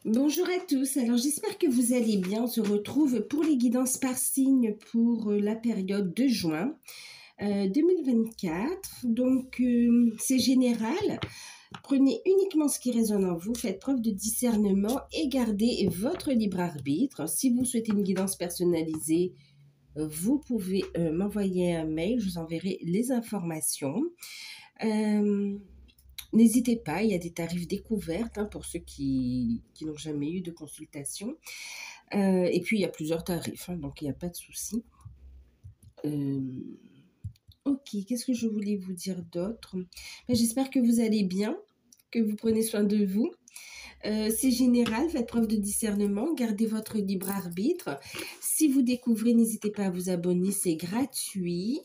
Bonjour à tous, alors j'espère que vous allez bien. On se retrouve pour les guidances par signe pour la période de juin 2024. Donc c'est général, prenez uniquement ce qui résonne en vous, faites preuve de discernement et gardez votre libre arbitre. Si vous souhaitez une guidance personnalisée, vous pouvez m'envoyer un mail, je vous enverrai les informations. N'hésitez pas, il y a des tarifs découvertes pour ceux qui n'ont jamais eu de consultation. Et puis, il y a plusieurs tarifs, donc il n'y a pas de souci. Ok, qu'est-ce que je voulais vous dire d'autre? J'espère que vous allez bien, que vous prenez soin de vous. C'est général, faites preuve de discernement, gardez votre libre arbitre. Si vous découvrez, n'hésitez pas à vous abonner, c'est gratuit.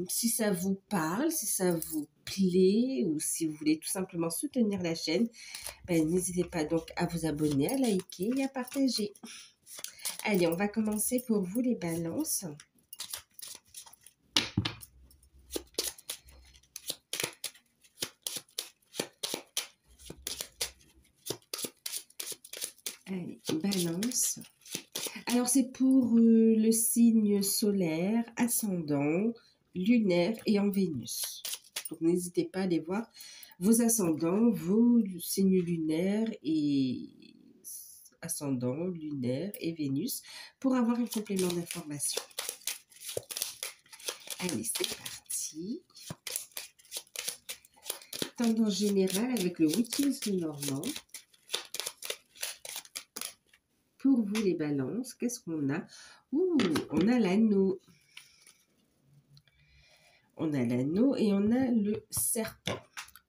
Si ça vous parle, si ça vous plaît ou si vous voulez tout simplement soutenir la chaîne, n'hésitez pas donc à vous abonner, à liker et à partager. Allez, on va commencer pour vous les balances. Allez, balance. Alors, c'est pour le signe solaire, ascendant, lunaire et en Vénus. Donc, n'hésitez pas à aller voir vos ascendants, vos signes lunaires et ascendant, lunaire et Vénus pour avoir un complément d'information. Allez, c'est parti. Tendance générale avec le Witches de Normand. Pour vous les balances, qu'est-ce qu'on a? Ouh, on a l'anneau. On a l'anneau et on a le serpent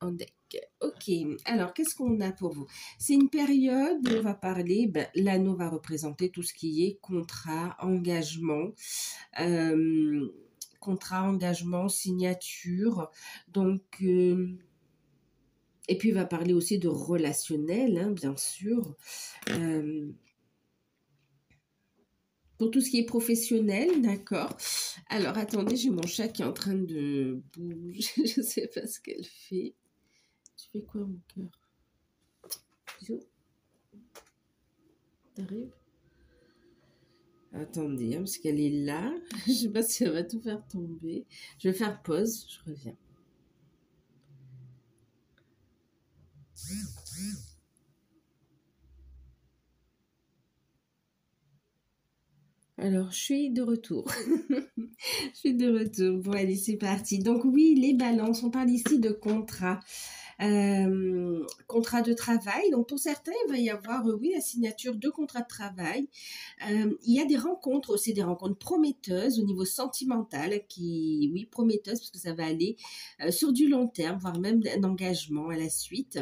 en deck. Ok, alors qu'est-ce qu'on a pour vous? C'est une période où on va parler, l'anneau va représenter tout ce qui est contrat, engagement, signature. Donc, et puis il va parler aussi de relationnel, bien sûr. Pour tout ce qui est professionnel, d'accord. Alors, attendez, j'ai mon chat qui est en train de bouger. Je ne sais pas ce qu'elle fait. Tu fais quoi, mon cœur? Bisous. T'arrives? Attendez, parce qu'elle est là. Je ne sais pas si elle va tout faire tomber. Je vais faire pause, je reviens. Alors, je suis de retour. Je suis de retour. Bon, allez, c'est parti. Donc, oui, les balances. On parle ici de contrat. Contrat de travail. Donc, pour certains, il va y avoir, oui, la signature de contrat de travail. Il y a des rencontres aussi, des rencontres prometteuses au niveau sentimental qui, oui, prometteuses parce que ça va aller sur du long terme, voire même un engagement à la suite.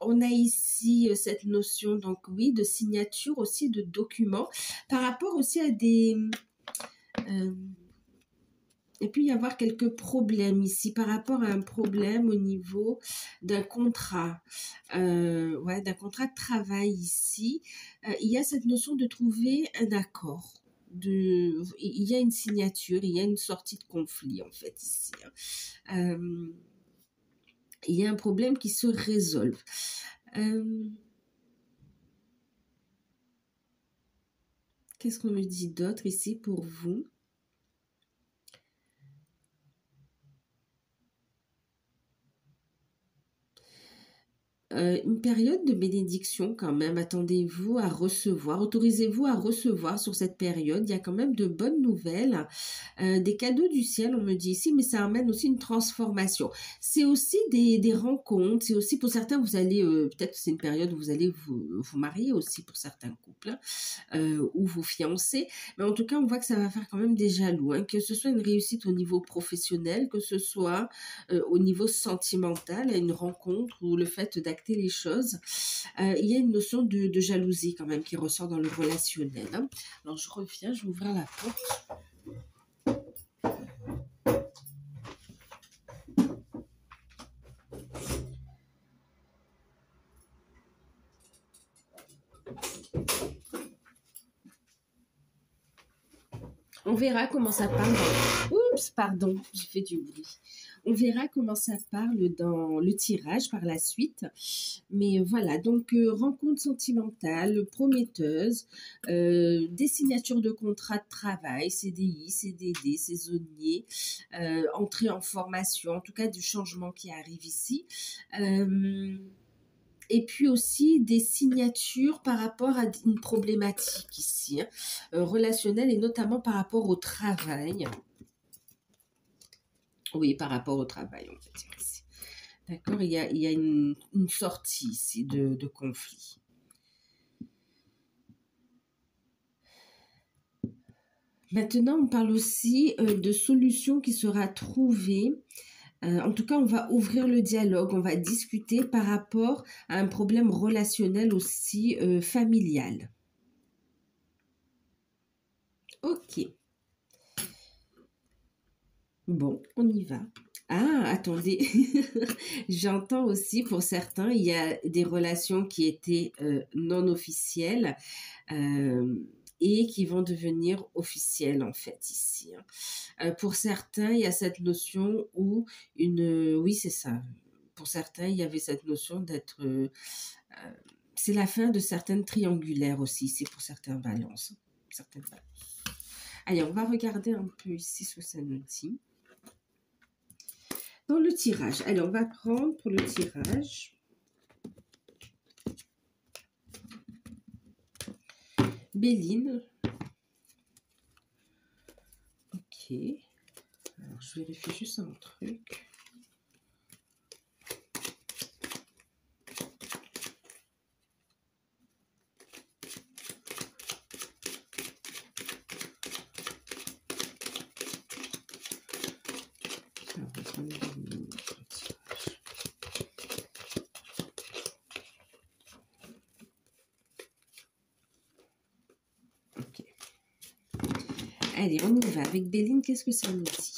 On a ici cette notion, donc oui, de signature aussi, de documents, par rapport aussi à des... et puis, il y avoir quelques problèmes ici, par rapport à un problème au niveau d'un contrat, d'un contrat de travail ici. Il y a cette notion de trouver un accord. Il y a une signature, il y a une sortie de conflit, en fait, ici. Il y a un problème qui se résolve. Qu'est-ce qu'on me dit d'autre ici pour vous? Une période de bénédiction quand même, attendez-vous à recevoir, autorisez-vous à recevoir sur cette période, il y a quand même de bonnes nouvelles, des cadeaux du ciel, on me dit ici, mais ça amène aussi une transformation. C'est aussi des rencontres, c'est aussi pour certains, vous allez, peut-être que c'est une période où vous allez vous marier aussi pour certains couples, ou vous fiancer, mais en tout cas, on voit que ça va faire quand même des jaloux, que ce soit une réussite au niveau professionnel, que ce soit au niveau sentimental, une rencontre ou le fait d'acter les choses, il y a une notion de jalousie quand même qui ressort dans le relationnel. Alors je reviens, je vais ouvrir la porte. On verra comment ça parle. Oups, pardon, j'ai fait du bruit. On verra comment ça parle dans le tirage par la suite. Mais voilà, donc rencontre sentimentale, prometteuse, des signatures de contrats de travail, CDI, CDD, saisonnier, entrée en formation, en tout cas du changement qui arrive ici. Euh, et puis aussi des signatures par rapport à une problématique ici, hein, relationnelle et notamment par rapport au travail. Oui, par rapport au travail, on va dire ici. D'accord, il y a une sortie ici de conflit. Maintenant, on parle aussi de solutions qui sera trouvée. En tout cas, on va ouvrir le dialogue, on va discuter par rapport à un problème relationnel aussi familial. Ok. Bon, on y va. Ah, attendez. J'entends aussi pour certains, il y a des relations qui étaient non officielles et qui vont devenir officielles en fait ici, hein. Pour certains, il y a cette notion où oui, c'est ça. Pour certains, il y avait cette notion d'être... c'est la fin de certaines triangulaires aussi, c'est pour certaines balances. Certaines balances. Allez, on va regarder un peu ici ce que ça nous dit. Dans le tirage. Allez, on va prendre pour le tirage Béline. Ok. Alors, je vérifie juste un truc. Ok. Allez, on y va. Avec Béline, qu'est-ce que ça nous dit?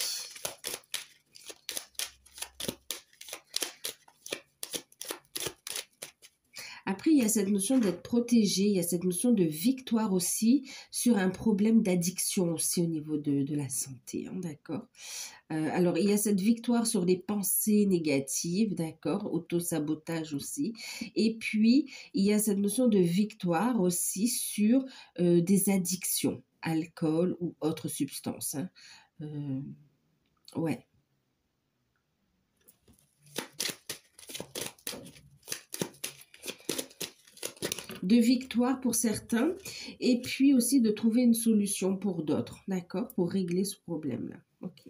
Après, il y a cette notion d'être protégé, il y a cette notion de victoire aussi sur un problème d'addiction aussi au niveau de la santé, hein, d'accord? Alors, il y a cette victoire sur les pensées négatives, d'accord? Autosabotage aussi. Et puis, il y a cette notion de victoire aussi sur des addictions, alcool ou autres substances, hein. Ouais. De victoire pour certains et puis aussi de trouver une solution pour d'autres, d'accord? Pour régler ce problème-là. Ok.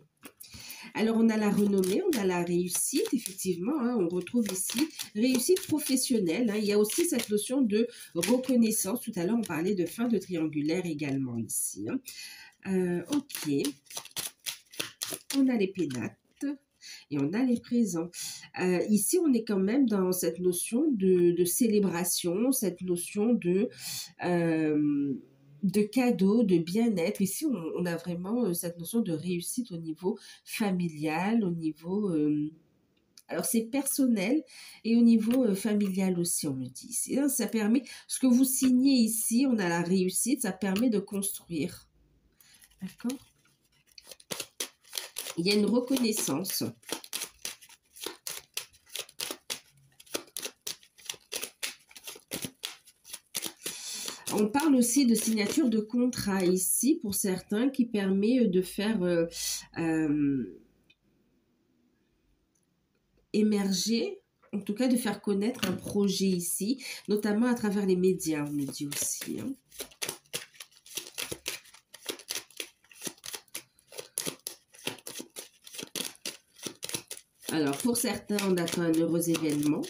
Alors, on a la renommée, on a la réussite, effectivement, hein, on retrouve ici réussite professionnelle, hein. Il y a aussi cette notion de reconnaissance. Tout à l'heure, on parlait de fin de triangulaire également ici, hein. Ok. On a les pénates et on a les présents. Ici, on est quand même dans cette notion de célébration, cette notion de cadeau, de bien-être. Ici, on a vraiment cette notion de réussite au niveau familial, au niveau... alors, c'est personnel et au niveau familial aussi, on me dit. Ici, hein, ça permet, ce que vous signez ici, on a la réussite, ça permet de construire. D'accord? Il y a une reconnaissance. On parle aussi de signature de contrat ici pour certains qui permet de faire émerger, en tout cas de faire connaître un projet ici, notamment à travers les médias, on me dit aussi, hein. Alors, pour certains, on attend un heureux événement.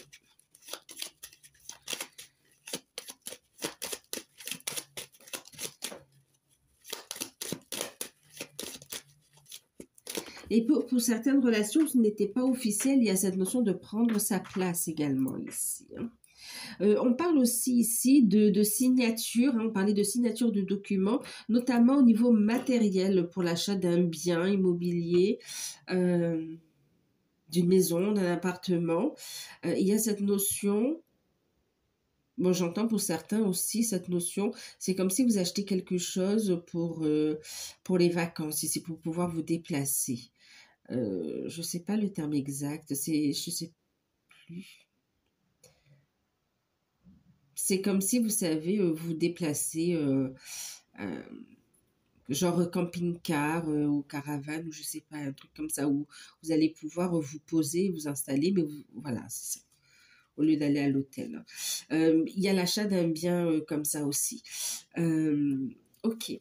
Et pour certaines relations, ce n'était pas officiel, il y a cette notion de prendre sa place également ici, hein. On parle aussi ici de signature, hein, on parlait de signature de documents, notamment au niveau matériel pour l'achat d'un bien immobilier, d'une maison, d'un appartement. Il y a cette notion, bon, j'entends pour certains aussi cette notion, c'est comme si vous achetez quelque chose pour les vacances, ici, pour pouvoir vous déplacer. Je sais pas le terme exact, je sais plus. C'est comme si, vous savez, vous déplacez, euh, genre camping-car ou caravane, ou je sais pas, un truc comme ça, où vous allez pouvoir vous poser, vous installer, mais voilà, c'est ça, au lieu d'aller à l'hôtel. Il y a l'achat d'un bien comme ça aussi. Ok.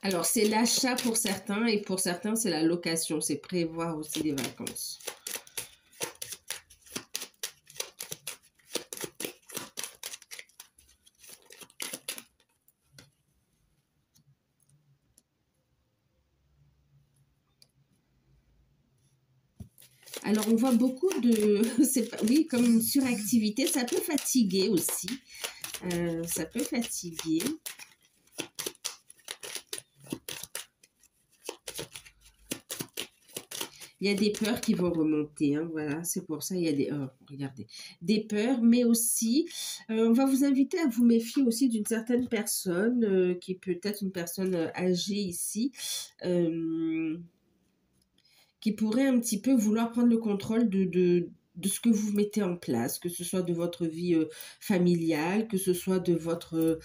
Alors, c'est l'achat pour certains, et pour certains, c'est la location, c'est prévoir aussi des vacances. Alors, on voit beaucoup de... oui, comme une suractivité. Ça peut fatiguer aussi. Ça peut fatiguer. Il y a des peurs qui vont remonter. Hein, voilà, c'est pour ça. Il y a des... oh, regardez. Des peurs, mais aussi... on va vous inviter à vous méfier aussi d'une certaine personne, qui peut être une personne âgée ici. Qui pourrait un petit peu vouloir prendre le contrôle de ce que vous mettez en place, que ce soit de votre vie familiale, que ce soit de votre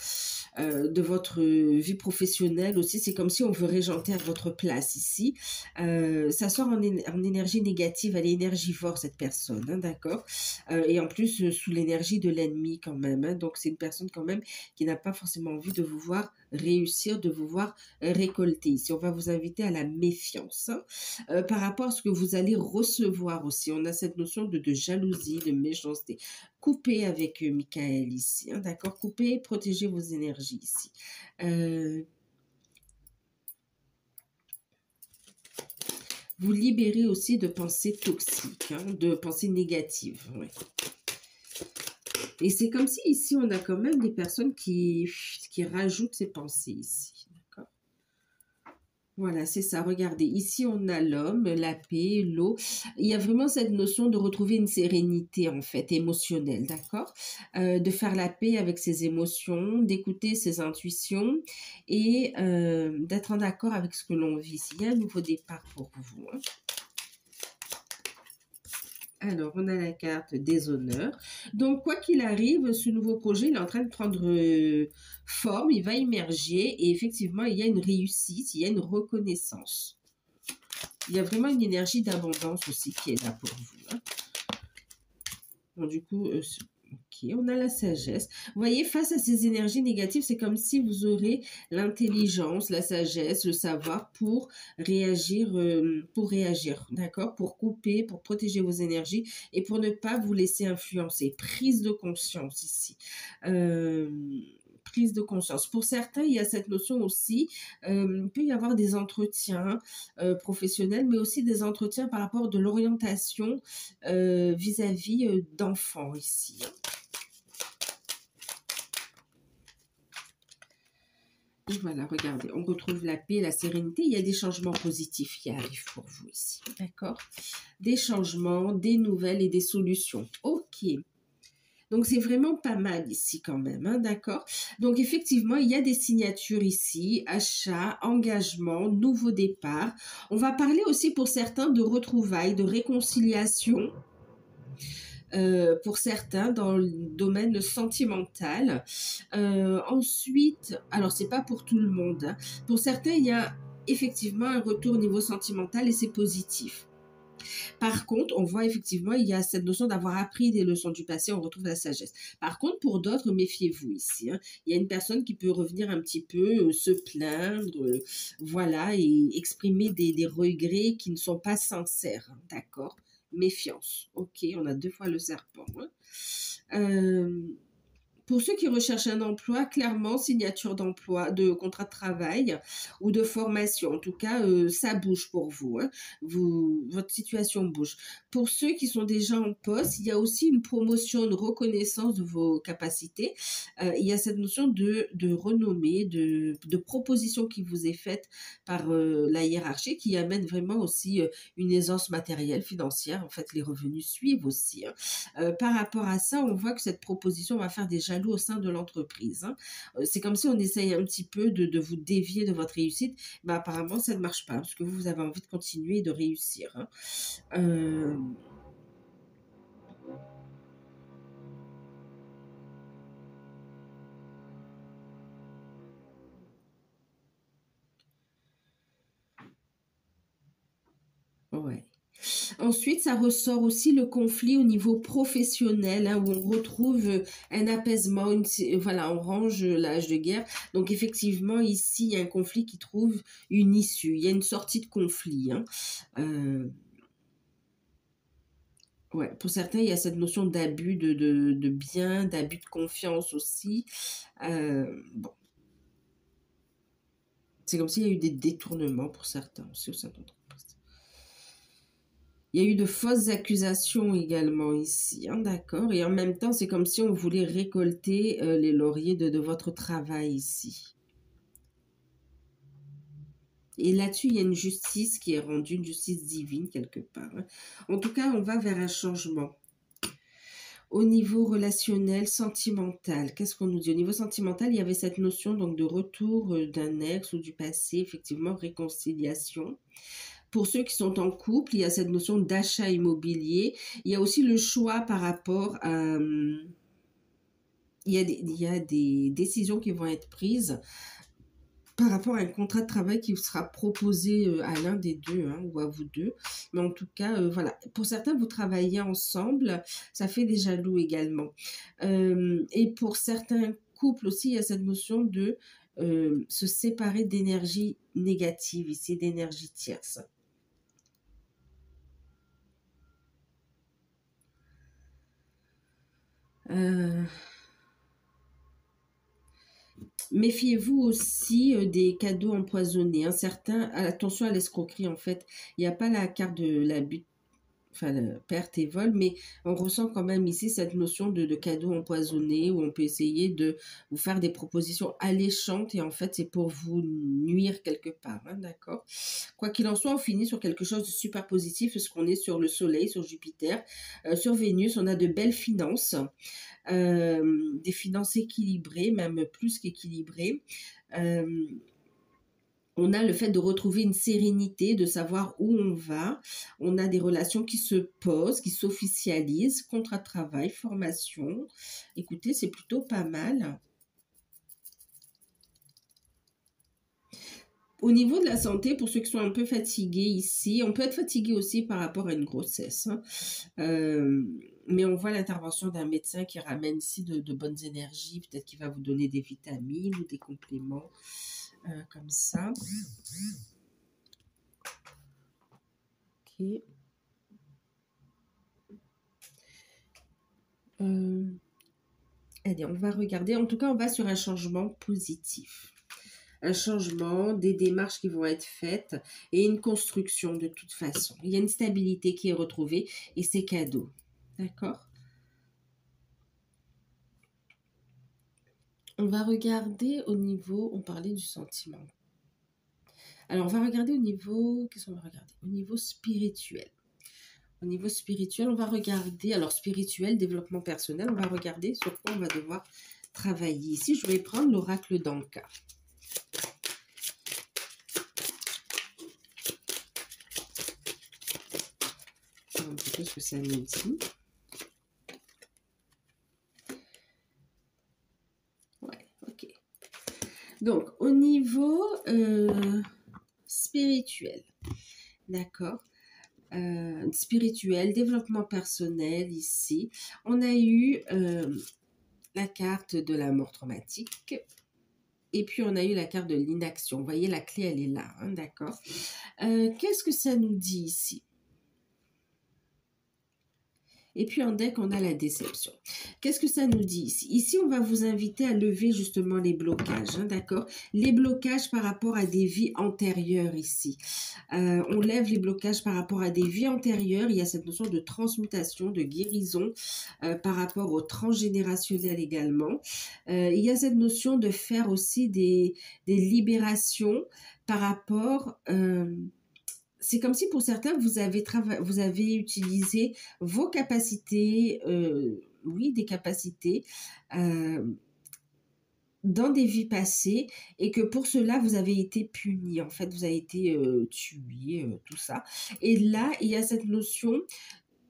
vie professionnelle aussi. C'est comme si on veut régenter à votre place ici. Ça sort en énergie négative, elle est énergivore cette personne, hein, d'accord. Et en plus sous l'énergie de l'ennemi quand même. Hein, donc c'est une personne quand même qui n'a pas forcément envie de vous voir réussir, de vous voir récolter. Ici, on va vous inviter à la méfiance. Hein. Par rapport à ce que vous allez recevoir aussi. On a cette notion de jalousie, de méchanceté. Coupez avec Michael ici, hein, d'accord. Coupez, protégez vos énergies ici. Vous libérez aussi de pensées toxiques, hein, de pensées négatives. Ouais. Et c'est comme si ici, on a quand même des personnes qui rajoutent ces pensées ici. Voilà, c'est ça. Regardez, ici, on a l'homme, la paix, l'eau. Il y a vraiment cette notion de retrouver une sérénité, en fait, émotionnelle, d'accord. De faire la paix avec ses émotions, d'écouter ses intuitions et d'être en accord avec ce que l'on vit. Il y a un nouveau départ pour vous. Hein. Alors, on a la carte des honneurs. Donc, quoi qu'il arrive, ce nouveau projet, il est en train de prendre forme, il va émerger et effectivement, il y a une réussite, il y a une reconnaissance. Il y a vraiment une énergie d'abondance aussi qui est là pour vous. Hein. Bon, du coup, ok, on a la sagesse. Vous voyez, face à ces énergies négatives, c'est comme si vous aurez l'intelligence, la sagesse, le savoir pour réagir, d'accord? Pour couper, pour protéger vos énergies et pour ne pas vous laisser influencer. Prise de conscience ici. Prise de conscience. Pour certains, il y a cette notion aussi, il peut y avoir des entretiens professionnels, mais aussi des entretiens par rapport de l'orientation vis-à-vis d'enfants ici. Et voilà, regardez, on retrouve la paix, la sérénité. Il y a des changements positifs qui arrivent pour vous ici, d'accord? Des changements, des nouvelles et des solutions. Ok. Donc, c'est vraiment pas mal ici quand même, hein, d'accord? Donc, effectivement, il y a des signatures ici, achat, engagement, nouveau départ. On va parler aussi pour certains de retrouvailles, de réconciliation. Pour certains dans le domaine sentimental. Ensuite, alors c'est pas pour tout le monde. Hein. Pour certains, il y a effectivement un retour au niveau sentimental et c'est positif. Par contre, on voit effectivement, il y a cette notion d'avoir appris des leçons du passé, on retrouve la sagesse. Par contre, pour d'autres, méfiez-vous ici. Hein. Il y a une personne qui peut revenir un petit peu, se plaindre, voilà, et exprimer des regrets qui ne sont pas sincères, hein, d'accord? Méfiance. Ok, on a 2 fois le serpent. Hein. Pour ceux qui recherchent un emploi, clairement, signature d'emploi, de contrat de travail ou de formation. En tout cas, ça bouge pour vous, hein. Votre situation bouge. Pour ceux qui sont déjà en poste, il y a aussi une promotion, une reconnaissance de vos capacités. Il y a cette notion de renommée, de proposition qui vous est faite par la hiérarchie qui amène vraiment aussi une aisance matérielle, financière. En fait, les revenus suivent aussi. Hein. Par rapport à ça, on voit que cette proposition va faire déjà jaloux au sein de l'entreprise, hein. C'est comme si on essaye un petit peu de vous dévier de votre réussite. Ben, apparemment, ça ne marche pas, parce que vous avez envie de continuer et de réussir, hein. Euh, ouais. Ensuite, ça ressort aussi le conflit au niveau professionnel, hein, où on retrouve un apaisement, voilà, on range l'âge de guerre. Donc effectivement, ici, il y a un conflit qui trouve une issue, il y a une sortie de conflit, hein. Euh, ouais, pour certains, il y a cette notion d'abus de biens, d'abus de confiance aussi. Bon, c'est comme s'il y a eu des détournements pour certains aussi au sein de l'entreprise. Il y a eu de fausses accusations également ici, hein, d'accord. Et en même temps, c'est comme si on voulait récolter les lauriers de votre travail ici. Et là-dessus, il y a une justice qui est rendue, une justice divine quelque part, hein. En tout cas, on va vers un changement. Au niveau relationnel, sentimental, qu'est-ce qu'on nous dit? Au niveau sentimental, il y avait cette notion donc de retour d'un ex ou du passé, effectivement, réconciliation. Pour ceux qui sont en couple, il y a cette notion d'achat immobilier. Il y a aussi le choix par rapport à... il y a des décisions qui vont être prises par rapport à un contrat de travail qui vous sera proposé à l'un des deux, hein, ou à vous deux. Mais en tout cas, voilà. Pour certains, vous travaillez ensemble. Ça fait des jaloux également. Et pour certains couples aussi, il y a cette notion de se séparer d'énergie négative, ici, d'énergie tierce. Euh, Méfiez-vous aussi des cadeaux empoisonnés, hein. Certains, attention à l'escroquerie en fait. Il n'y a pas la carte de l'abus, enfin la perte et vol, mais on ressent quand même ici cette notion de cadeaux empoisonnés où on peut essayer de vous faire des propositions alléchantes et en fait c'est pour vous nuire quelque part, hein, d'accord? Quoi qu'il en soit, on finit sur quelque chose de super positif parce qu'on est sur le Soleil, sur Jupiter, sur Vénus, on a de belles finances. Des finances équilibrées, même plus qu'équilibrées. Euh, on a le fait de retrouver une sérénité, de savoir où on va. On a des relations qui se posent, qui s'officialisent, contrat de travail, formation. Écoutez, c'est plutôt pas mal. Au niveau de la santé, pour ceux qui sont un peu fatigués ici, on peut être fatigué aussi par rapport à une grossesse, hein. Euh, mais on voit l'intervention d'un médecin qui ramène ici de bonnes énergies. Peut-être qu'il va vous donner des vitamines ou des compléments comme ça. Ok. Allez, on va regarder. En tout cas, on va sur un changement positif. Un changement, des démarches qui vont être faites et une construction de toute façon. Il y a une stabilité qui est retrouvée et c'est cadeau. D'accord? On va regarder au niveau, on parlait du sentiment. Alors, on va regarder au niveau, qu'est-ce qu'on va regarder? Au niveau spirituel. Au niveau spirituel, on va regarder, alors spirituel, développement personnel, on va regarder sur quoi on va devoir travailler. Ici, je vais prendre l'oracle d'Anka. Un petit peu ce que ça nous dit. Ouais, ok. Donc, au niveau spirituel, d'accord, spirituel, développement personnel ici, on a eu la carte de la mort traumatique et puis on a eu la carte de l'inaction. Vous voyez, la clé, elle est là, hein, d'accord. Qu'est-ce que ça nous dit ici? Et puis en deck, on a la déception. Qu'est-ce que ça nous dit ici? Ici, on va vous inviter à lever justement les blocages, hein, d'accord? Les blocages par rapport à des vies antérieures ici. On lève les blocages par rapport à des vies antérieures. Il y a cette notion de transmutation, de guérison par rapport au transgénérationnel également. Il y a cette notion de faire aussi des libérations par rapport... c'est comme si pour certains, vous avez utilisé vos capacités, oui, des capacités, euh, dans des vies passées et que pour cela, vous avez été puni. En fait, vous avez été tué, tout ça. Et là, il y a cette notion,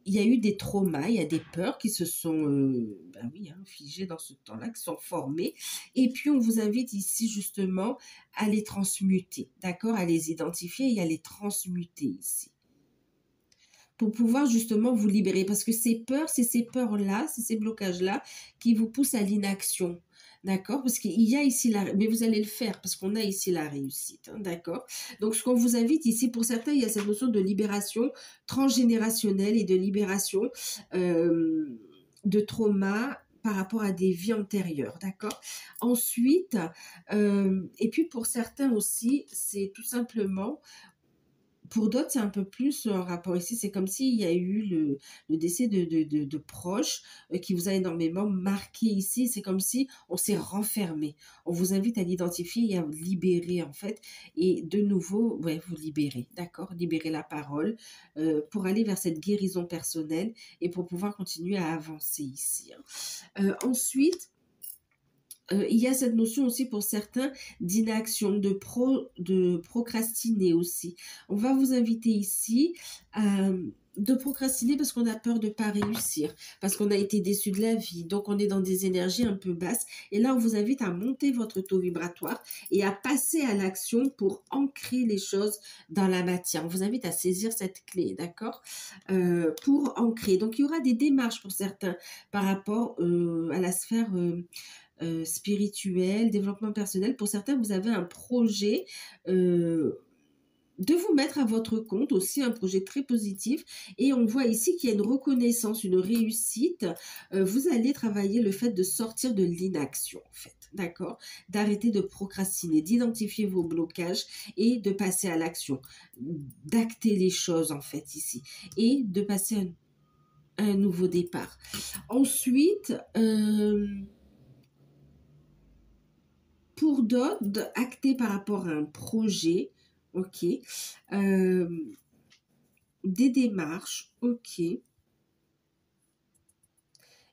il y a eu des traumas, il y a des peurs qui se sont, ben oui, hein, figées dans ce temps-là, qui sont formées. Et puis, on vous invite ici justement à les transmuter, d'accord? À les identifier et à les transmuter ici pour pouvoir justement vous libérer. Parce que ces peurs, c'est ces peurs-là, c'est ces blocages-là qui vous poussent à l'inaction. D'accord? Parce qu'il y a ici la... Mais vous allez le faire parce qu'on a ici la réussite. Hein, d'accord? Donc, ce qu'on vous invite ici, pour certains, il y a cette notion de libération transgénérationnelle et de libération de trauma par rapport à des vies antérieures. D'accord? Ensuite, et puis pour certains aussi, c'est tout simplement pour d'autres, c'est un peu plus en rapport ici. C'est comme s'il y a eu le décès de proches qui vous a énormément marqué ici. C'est comme si on s'est renfermé. On vous invite à l'identifier et à vous libérer, en fait. Et de nouveau, ouais, vous libérer, d'accord? Libérer la parole pour aller vers cette guérison personnelle et pour pouvoir continuer à avancer ici. Hein. Ensuite, il y a cette notion aussi pour certains d'inaction, de procrastiner aussi. On va vous inviter ici de procrastiner parce qu'on a peur de ne pas réussir, parce qu'on a été déçu de la vie, donc on est dans des énergies un peu basses. Et là, on vous invite à monter votre taux vibratoire et à passer à l'action pour ancrer les choses dans la matière. On vous invite à saisir cette clé, d'accord, pour ancrer. Donc, il y aura des démarches pour certains par rapport à la sphère spirituel, développement personnel. Pour certains, vous avez un projet de vous mettre à votre compte, aussi un projet très positif. Et on voit ici qu'il y a une reconnaissance, une réussite. Vous allez travailler le fait de sortir de l'inaction, en fait. D'accord? D'arrêter de procrastiner, d'identifier vos blocages et de passer à l'action. D'acter les choses, en fait, ici. Et de passer à un nouveau départ. Ensuite, pour d'autres, acter par rapport à un projet, ok, des démarches, ok.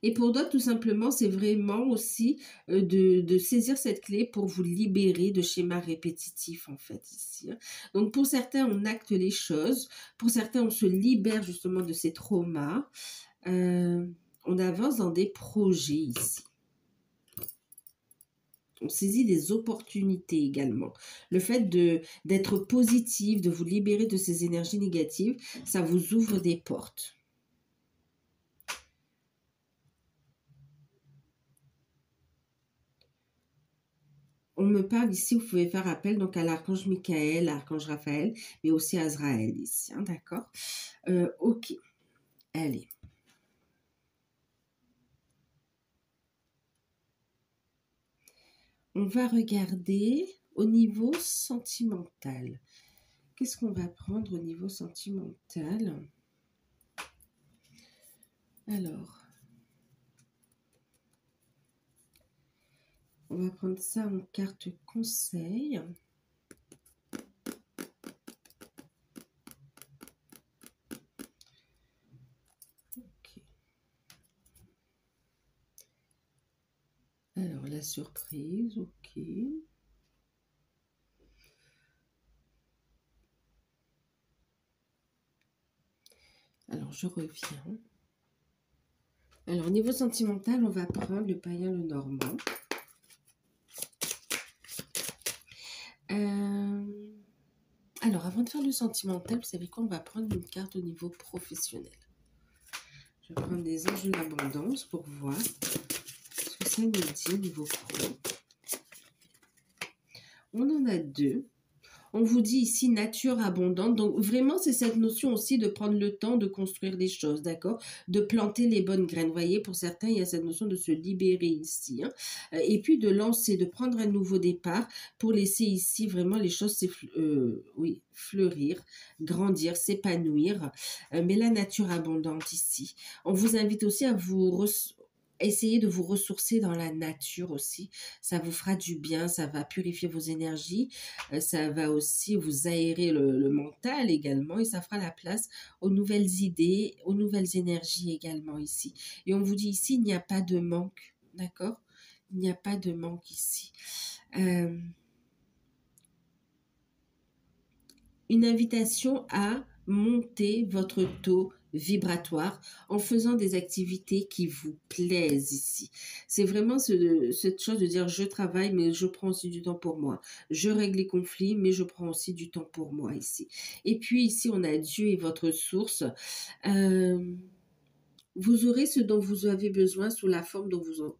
Et pour d'autres, tout simplement, c'est vraiment aussi de saisir cette clé pour vous libérer de schémas répétitifs, en fait, ici. Hein. Donc, pour certains, on acte les choses. Pour certains, on se libère justement de ces traumas. On avance dans des projets ici. On saisit des opportunités également. Le fait d'être positif, de vous libérer de ces énergies négatives, ça vous ouvre des portes. On me parle ici, vous pouvez faire appel donc à l'archange Michael, l'archange Raphaël, mais aussi à Azraël ici, hein, d'accord? Ok, allez. On va regarder au niveau sentimental. Qu'est-ce qu'on va prendre au niveau sentimental? Alors, on va prendre ça en carte conseil. Ok. Alors, la surprise, ok. Alors, je reviens. Alors, au niveau sentimental, on va prendre le païen, le normand. Alors, avant de faire le sentimental, vous savez quoi? On va prendre une carte au niveau professionnel. Je vais prendre des anges de l'abondance pour voir ce que ça nous dit au niveau pro. On en a deux. On vous dit ici nature abondante. Donc vraiment, c'est cette notion aussi de prendre le temps de construire des choses, d'accord? De planter les bonnes graines. Vous voyez, pour certains, il y a cette notion de se libérer ici. Hein? Et puis de lancer, de prendre un nouveau départ pour laisser ici vraiment les choses oui, fleurir, grandir, s'épanouir. Mais la nature abondante ici. On vous invite aussi à essayez de vous ressourcer dans la nature aussi. Ça vous fera du bien, ça va purifier vos énergies, ça va aussi vous aérer le mental également et ça fera la place aux nouvelles idées, aux nouvelles énergies également ici. Et on vous dit ici, il n'y a pas de manque, d'accord? Il n'y a pas de manque ici. Une invitation à monter votre taux vibratoire en faisant des activités qui vous plaisent ici. C'est vraiment cette chose de dire je travaille mais je prends aussi du temps pour moi. Je règle les conflits mais je prends aussi du temps pour moi ici. Et puis ici on a Dieu et votre source. Vous aurez ce dont vous avez besoin sous la forme dont vous en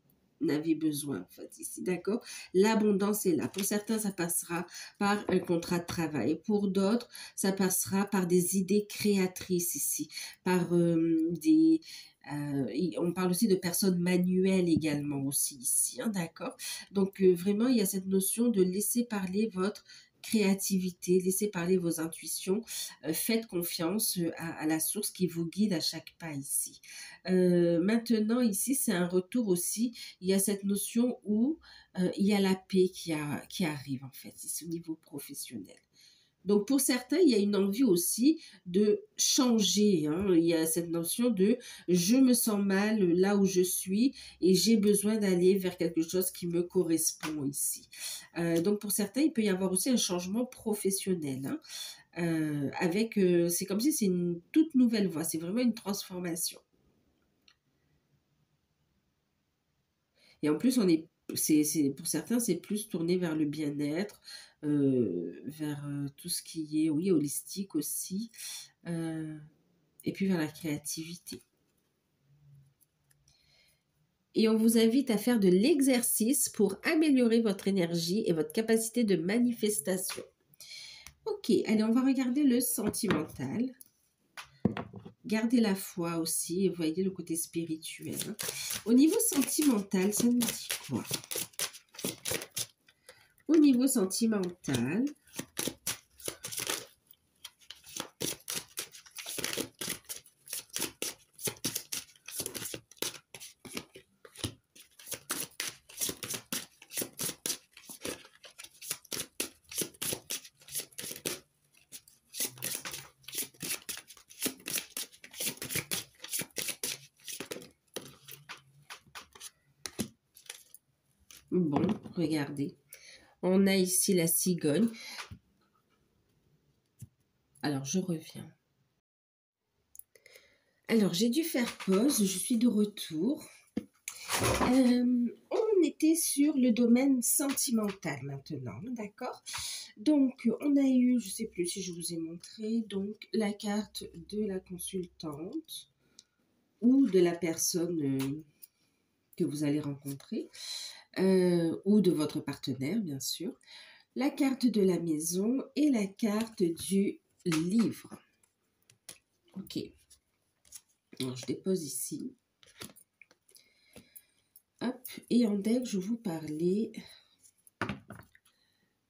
avez besoin, en fait, ici, d'accord? L'abondance est là. Pour certains, ça passera par un contrat de travail. Pour d'autres, ça passera par des idées créatrices ici, par on parle aussi de personnes manuelles également aussi ici, hein, d'accord? Donc, vraiment, il y a cette notion de laisser parler votre créativité, laissez parler vos intuitions, faites confiance à la source qui vous guide à chaque pas ici. Maintenant, ici, c'est un retour aussi, il y a cette notion où il y a la paix qui arrive en fait, c'est au niveau professionnel. Donc, pour certains, il y a une envie aussi de changer, hein. Il y a cette notion de je me sens mal là où je suis et j'ai besoin d'aller vers quelque chose qui me correspond ici. Donc, pour certains, il peut y avoir aussi un changement professionnel, hein, c'est comme si c'est une toute nouvelle voie, c'est vraiment une transformation. Et en plus, pour certains, c'est plus tourné vers le bien-être, vers tout ce qui est, oui, holistique aussi, et puis vers la créativité. Et on vous invite à faire de l'exercice pour améliorer votre énergie et votre capacité de manifestation. Ok, allez, on va regarder le sentimental. Gardez la foi aussi et voyez le côté spirituel. Au niveau sentimental, ça nous dit quoi? Au niveau sentimental, bon, regardez. On a ici la cigogne. Alors, je reviens. Alors, j'ai dû faire pause. Je suis de retour. On était sur le domaine sentimental maintenant, d'accord? Donc, on a eu, je ne sais plus si je vous ai montré, donc la carte de la consultante ou de la personne que vous allez rencontrer, ou de votre partenaire, bien sûr, la carte de la maison et la carte du livre. Ok. Alors, je dépose ici. Hop. Et en deck, je vous parlais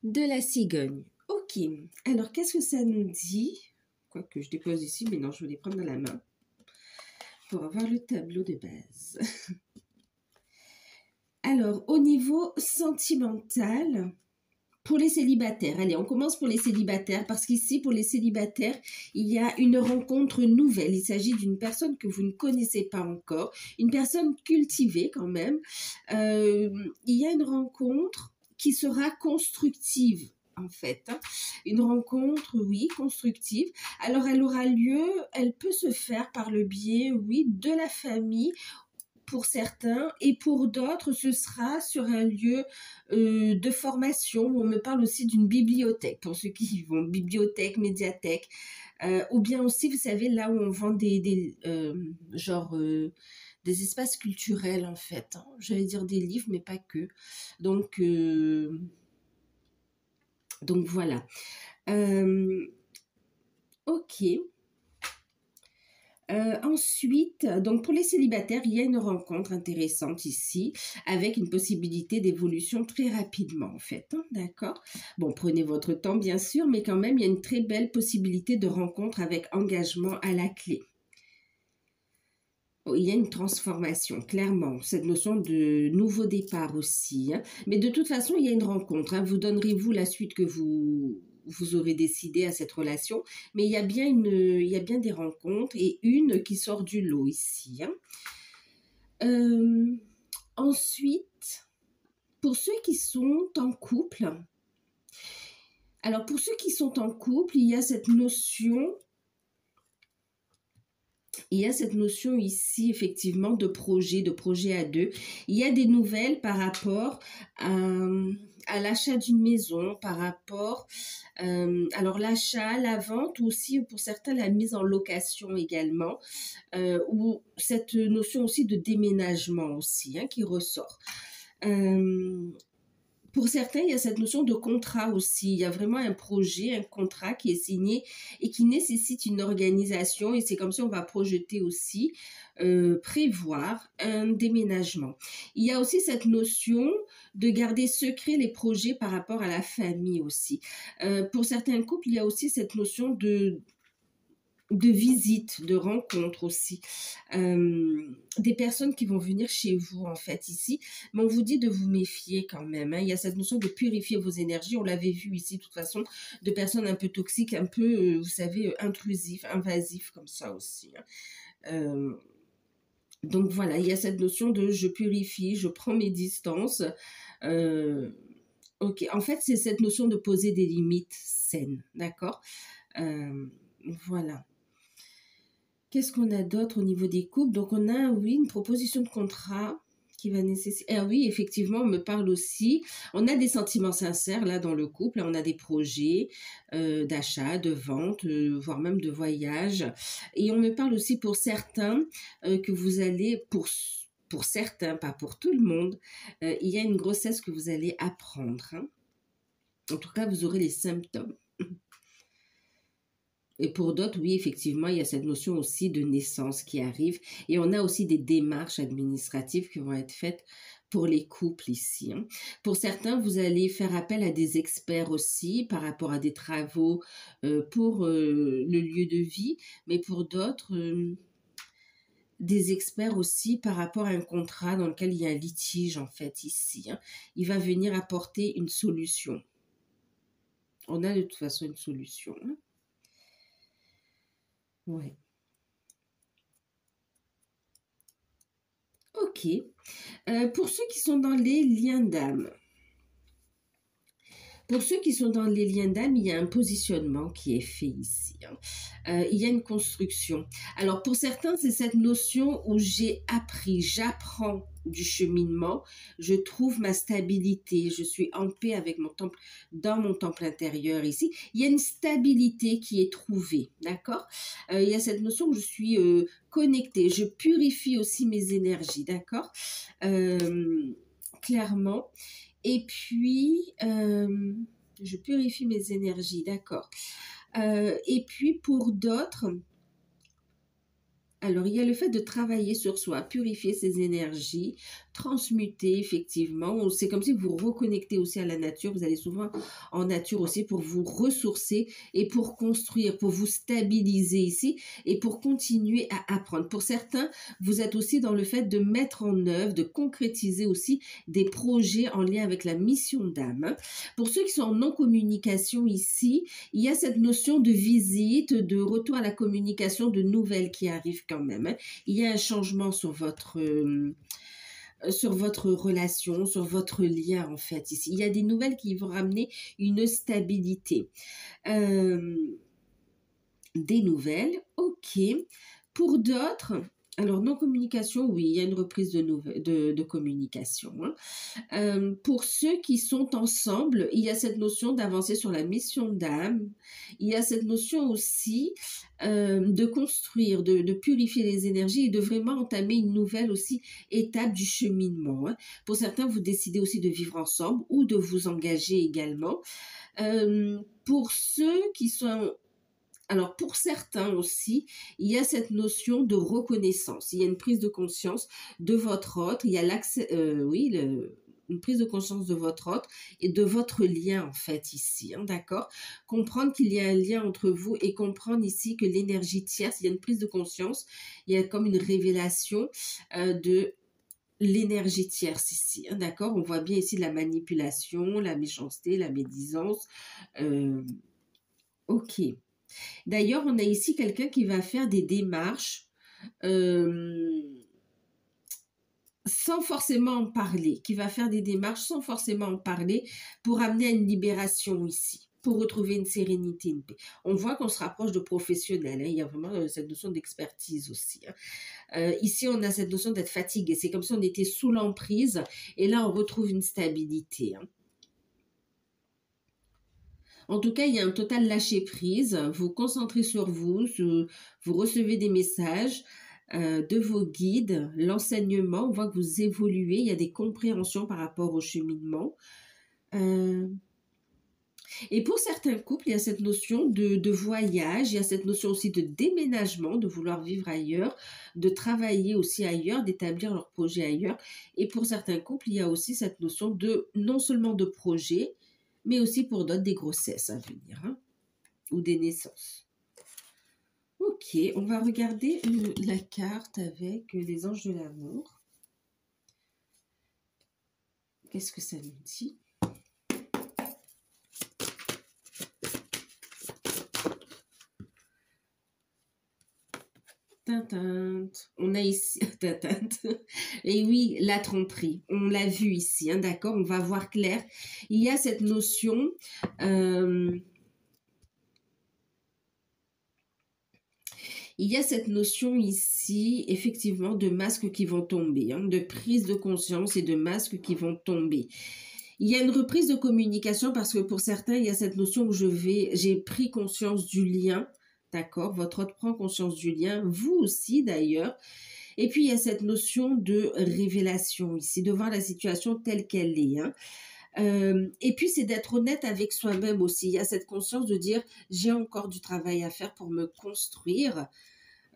de la cigogne. Ok. Alors, qu'est-ce que ça nous dit? Quoique je dépose ici, mais non, je vais les prendre dans la main pour avoir le tableau de base. Alors, au niveau sentimental, pour les célibataires, allez, on commence pour les célibataires parce qu'ici, pour les célibataires, il y a une rencontre nouvelle. Il s'agit d'une personne que vous ne connaissez pas encore, une personne cultivée quand même. Il y a une rencontre qui sera constructive, en fait. Une rencontre, oui, constructive. Alors, elle aura lieu, elle peut se faire par le biais, oui, de la famille, pour certains, et pour d'autres, ce sera sur un lieu de formation. On me parle aussi d'une bibliothèque, pour ceux qui y vont, bibliothèque, médiathèque, ou bien aussi, vous savez, là où on vend des espaces culturels, en fait, hein. J'allais dire des livres, mais pas que. Donc voilà. Ok. Ensuite, donc pour les célibataires, il y a une rencontre intéressante ici, avec une possibilité d'évolution très rapidement, en fait, hein, d'accord? Bon, prenez votre temps, bien sûr, mais quand même, il y a une très belle possibilité de rencontre avec engagement à la clé. Oh, il y a une transformation, clairement. Cette notion de nouveau départ aussi, hein. Mais de toute façon, il y a une rencontre, hein. Vous donnerez-vous la suite que vous aurez décidé à cette relation. Mais il y a bien des rencontres et une qui sort du lot ici, hein. Euh, Ensuite, pour ceux qui sont en couple, alors pour ceux qui sont en couple, il y a cette notion ici, effectivement, de projet à deux. Il y a des nouvelles par rapport à l'achat d'une maison, par rapport, alors l'achat, la vente, ou aussi pour certains la mise en location également, ou cette notion aussi de déménagement aussi, hein, qui ressort. Euh, pour certains, il y a cette notion de contrat aussi. Il y a vraiment un projet, un contrat qui est signé et qui nécessite une organisation. Et c'est comme si on va projeter aussi, prévoir un déménagement. Il y a aussi cette notion de garder secret les projets par rapport à la famille aussi. Pour certains couples, il y a aussi cette notion de visite, de rencontre aussi. Des personnes qui vont venir chez vous, en fait, ici. Mais on vous dit de vous méfier quand même, hein. Il y a cette notion de purifier vos énergies. On l'avait vu ici, de toute façon, de personnes un peu toxiques, un peu, vous savez, intrusifs, invasifs, comme ça aussi, hein. Euh, donc voilà, il y a cette notion de je purifie, je prends mes distances. Euh, ok, en fait, c'est cette notion de poser des limites saines, d'accord. Euh, voilà. Qu'est-ce qu'on a d'autre au niveau des couples? Donc, on a, oui, une proposition de contrat qui va nécessiter... Ah oui, effectivement, on me parle aussi. On a des sentiments sincères, là, dans le couple. On a des projets d'achat, de vente, voire même de voyage. Et on me parle aussi pour certains que vous allez... Pour certains, pas pour tout le monde, il y a une grossesse que vous allez apprendre, hein. En tout cas, vous aurez les symptômes. Et pour d'autres, oui, effectivement, il y a cette notion aussi de naissance qui arrive. Et on a aussi des démarches administratives qui vont être faites pour les couples ici, hein. Pour certains, vous allez faire appel à des experts aussi par rapport à des travaux pour le lieu de vie. Mais pour d'autres, des experts aussi par rapport à un contrat dans lequel il y a un litige, en fait, ici, hein. Il va venir apporter une solution. On a de toute façon une solution, hein. Ouais. Ok. Pour ceux qui sont dans les liens d'âme, pour ceux qui sont dans les liens d'âme, il y a un positionnement qui est fait ici, hein. Il y a une construction. Alors pour certains, c'est cette notion où j'ai appris, j'apprends du cheminement, je trouve ma stabilité, je suis en paix avec mon temple, dans mon temple intérieur ici. Il y a une stabilité qui est trouvée, d'accord. Il y a cette notion où je suis connectée, je purifie aussi mes énergies, d'accord. Clairement. Et puis, je purifie mes énergies, d'accord. Et puis, pour d'autres, alors, il y a le fait de travailler sur soi, purifier ses énergies, transmuter, effectivement. C'est comme si vous vous reconnectez aussi à la nature. Vous allez souvent en nature aussi pour vous ressourcer et pour construire, pour vous stabiliser ici et pour continuer à apprendre. Pour certains, vous êtes aussi dans le fait de mettre en œuvre, de concrétiser aussi des projets en lien avec la mission d'âme, hein. Pour ceux qui sont en non-communication ici, il y a cette notion de visite, de retour à la communication, de nouvelles qui arrivent quand même, hein. Il y a un changement sur votre relation, sur votre lien en fait ici. Il y a des nouvelles qui vont ramener une stabilité. Euh, des nouvelles, ok. Pour d'autres, alors non-communication, oui, il y a une reprise de communication, hein. Pour ceux qui sont ensemble, il y a cette notion d'avancer sur la mission d'âme. Il y a cette notion aussi de construire, de purifier les énergies et de vraiment entamer une nouvelle aussi étape du cheminement, hein. Pour certains, vous décidez aussi de vivre ensemble ou de vous engager également. Pour ceux qui sont... Alors, pour certains aussi, il y a cette notion de reconnaissance. Il y a une prise de conscience de votre autre. Il y a l'accès, oui, une prise de conscience de votre autre et de votre lien en fait ici, hein, d'accord? Comprendre qu'il y a un lien entre vous et comprendre ici que l'énergie tierce, il y a une prise de conscience, il y a comme une révélation de l'énergie tierce ici, hein, d'accord? On voit bien ici la manipulation, la méchanceté, la médisance. Ok. D'ailleurs, on a ici quelqu'un qui va faire des démarches sans forcément en parler, qui va faire des démarches sans forcément en parler pour amener à une libération ici, pour retrouver une sérénité, une paix. On voit qu'on se rapproche de professionnels, hein, il y a vraiment cette notion d'expertise aussi, hein. Ici, on a cette notion d'être fatigué. C'est comme si on était sous l'emprise. Et là, on retrouve une stabilité, hein. En tout cas, il y a un total lâcher-prise. Vous concentrez sur vous. Vous recevez des messages de vos guides. L'enseignement, on voit que vous évoluez. Il y a des compréhensions par rapport au cheminement. Et pour certains couples, il y a cette notion de voyage, il y a cette notion aussi de déménagement, de vouloir vivre ailleurs, de travailler aussi ailleurs, d'établir leur projet ailleurs. Et pour certains couples, il y a aussi cette notion de non seulement de projet, mais aussi pour d'autres des grossesses à venir, hein, ou des naissances. Ok, on va regarder la carte avec les anges de l'amour. Qu'est-ce que ça nous dit ? On a ici, et oui, la tromperie, on l'a vu ici, hein, d'accord, on va voir clair. Il y a cette notion, ici, effectivement, de masques qui vont tomber, hein, de prise de conscience et de masques qui vont tomber. Il y a une reprise de communication parce que pour certains, il y a cette notion où j'ai pris conscience du lien. D'accord, votre autre prend conscience du lien, vous aussi d'ailleurs. Et puis, il y a cette notion de révélation ici, de voir la situation telle qu'elle est, hein. Et puis, c'est d'être honnête avec soi-même aussi. Il y a cette conscience de dire, j'ai encore du travail à faire pour me construire.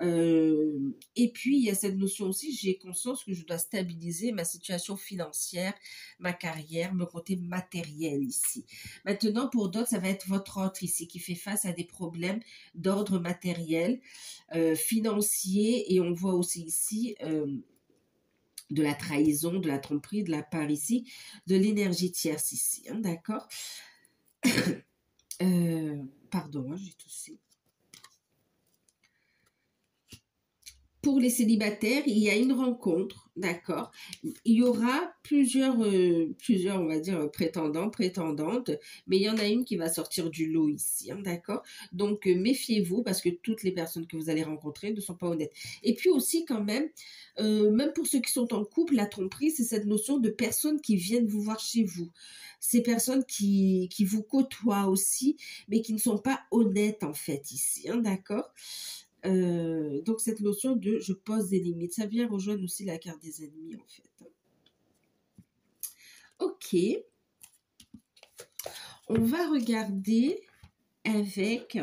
Et puis, il y a cette notion aussi, j'ai conscience que je dois stabiliser ma situation financière, ma carrière, mon côté matériel ici. Maintenant, pour d'autres, ça va être votre autre ici qui fait face à des problèmes d'ordre matériel, financier, et on voit aussi ici de la trahison, de la tromperie, de la part ici, de l'énergie tierce ici, hein, d'accord? Pardon, hein, j'ai toussé. Pour les célibataires, il y a une rencontre, d'accord? Il y aura plusieurs, on va dire, prétendants, prétendantes, mais il y en a une qui va sortir du lot ici, hein, d'accord? Donc, méfiez-vous parce que toutes les personnes que vous allez rencontrer ne sont pas honnêtes. Et puis aussi, quand même pour ceux qui sont en couple, la tromperie, c'est cette notion de personnes qui viennent vous voir chez vous. Ces personnes qui vous côtoient aussi, mais qui ne sont pas honnêtes, en fait, ici, hein, d'accord? Donc cette notion de je pose des limites, ça vient rejoindre aussi la carte des ennemis en fait. Ok, on va regarder avec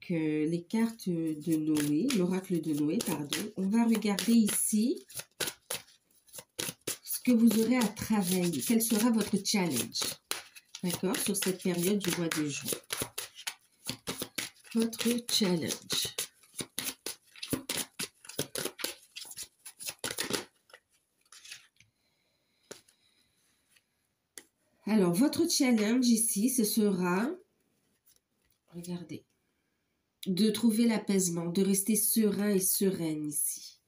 les cartes de Noé, l'oracle de Noé, pardon. On va regarder ici ce que vous aurez à travailler, quel sera votre challenge, d'accord, sur cette période du mois de juin. Votre challenge. Alors, votre challenge ici, ce sera, regardez, de trouver l'apaisement, de rester serein et sereine ici.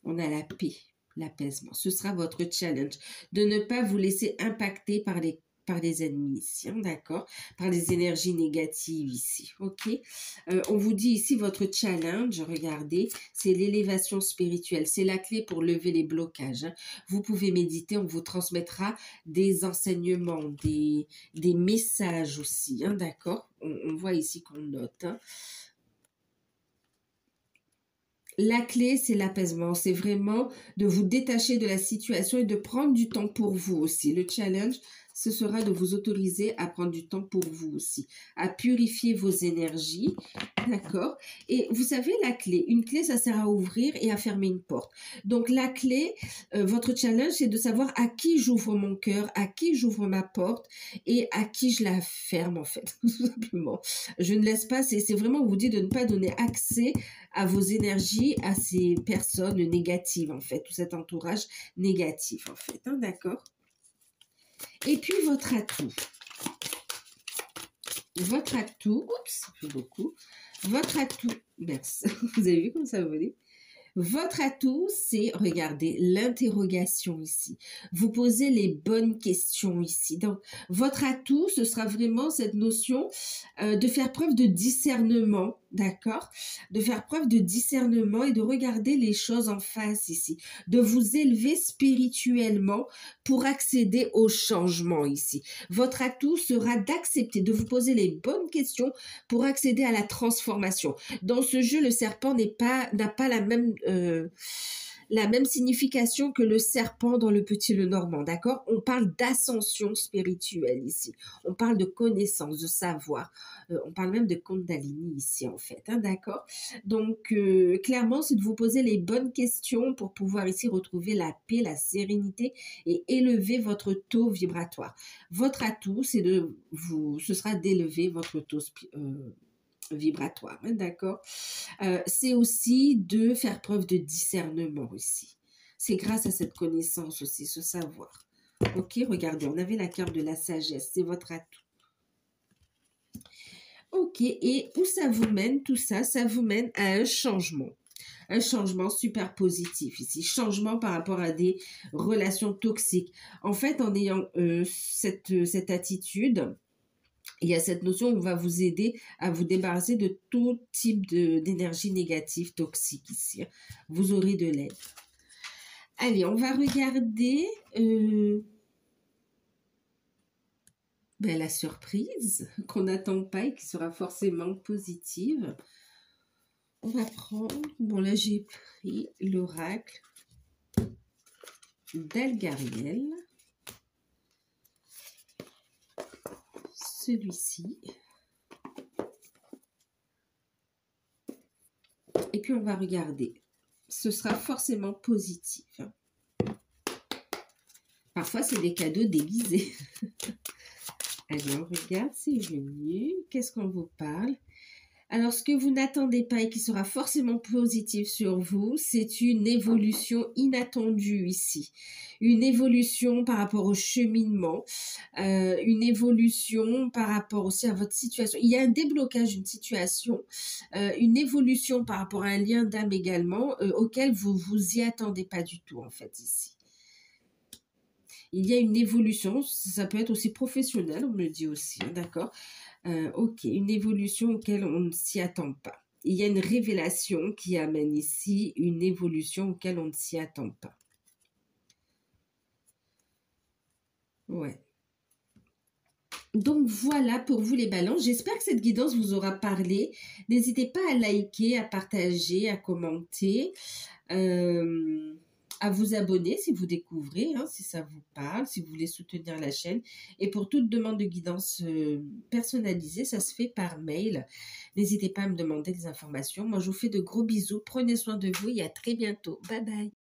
On a la paix, l'apaisement. Ce sera votre challenge, de ne pas vous laisser impacter par les ennemis ici, hein, d'accord? Par les énergies négatives ici, ok? On vous dit ici, votre challenge, regardez, c'est l'élévation spirituelle. C'est la clé pour lever les blocages, hein. Vous pouvez méditer, on vous transmettra des enseignements, des messages aussi, hein, d'accord? On voit ici qu'on note, hein. La clé, c'est l'apaisement. C'est vraiment de vous détacher de la situation et de prendre du temps pour vous aussi. Le challenge, ce sera de vous autoriser à prendre du temps pour vous aussi, à purifier vos énergies, d'accord? Et vous savez, la clé, une clé, ça sert à ouvrir et à fermer une porte. Donc la clé, votre challenge, c'est de savoir à qui j'ouvre mon cœur, à qui j'ouvre ma porte et à qui je la ferme, en fait, tout simplement. Je ne laisse pas, c'est vraiment, on vous dit de ne pas donner accès à vos énergies, à ces personnes négatives, en fait, tout cet entourage négatif, en fait, hein, d'accord? Et puis, votre atout. Votre atout, oups, ça fait beaucoup. Votre atout, merci. Vous avez vu comme ça volait? Votre atout, c'est, regardez, l'interrogation ici. Vous posez les bonnes questions ici. Donc, votre atout, ce sera vraiment cette notion de faire preuve de discernement, d'accord? De faire preuve de discernement et de regarder les choses en face ici. De vous élever spirituellement pour accéder au changement ici. Votre atout sera d'accepter, de vous poser les bonnes questions pour accéder à la transformation. Dans ce jeu, le serpent n'a pas la même signification que le serpent dans le Petit Lenormand, d'accord? On parle d'ascension spirituelle ici. On parle de connaissance, de savoir. On parle même de Kundalini ici, en fait, hein, d'accord? Donc, clairement, c'est de vous poser les bonnes questions pour pouvoir ici retrouver la paix, la sérénité et élever votre taux vibratoire. Votre atout, ce sera d'élever votre taux vibratoire, hein, d'accord? C'est aussi de faire preuve de discernement aussi. C'est grâce à cette connaissance aussi, ce savoir. Ok, regardez, on avait la carte de la sagesse, c'est votre atout. Ok, et où ça vous mène tout ça? Ça vous mène à un changement. Un changement super positif ici. Changement par rapport à des relations toxiques. En fait, en ayant cette attitude, il y a cette notion où on va vous aider à vous débarrasser de tout type d'énergie négative, toxique ici. Vous aurez de l'aide. Allez, on va regarder la surprise qu'on n'attend pas et qui sera forcément positive. On va prendre, bon là j'ai pris l'oracle d'Algariel. Celui-ci. Et puis on va regarder. Ce sera forcément positif. Parfois c'est des cadeaux déguisés. Allez, on regarde, c'est venu. Qu'est-ce qu'on vous parle? Alors, ce que vous n'attendez pas et qui sera forcément positif sur vous, c'est une évolution inattendue ici. Une évolution par rapport au cheminement, une évolution par rapport aussi à votre situation. Il y a un déblocage d'une situation, une évolution par rapport à un lien d'âme également, auquel vous vous y attendez pas du tout en fait ici. Il y a une évolution, ça peut être aussi professionnel, on me le dit aussi, hein, d'accord? Ok, une évolution auquel on ne s'y attend pas. Il y a une révélation qui amène ici une évolution auquel on ne s'y attend pas. Ouais. Donc voilà pour vous les balances. J'espère que cette guidance vous aura parlé. N'hésitez pas à liker, à partager, à commenter. À vous abonner si vous découvrez, hein, si ça vous parle, si vous voulez soutenir la chaîne. Et pour toute demande de guidance personnalisée, ça se fait par mail. N'hésitez pas à me demander des informations. Moi, je vous fais de gros bisous. Prenez soin de vous et à très bientôt. Bye bye.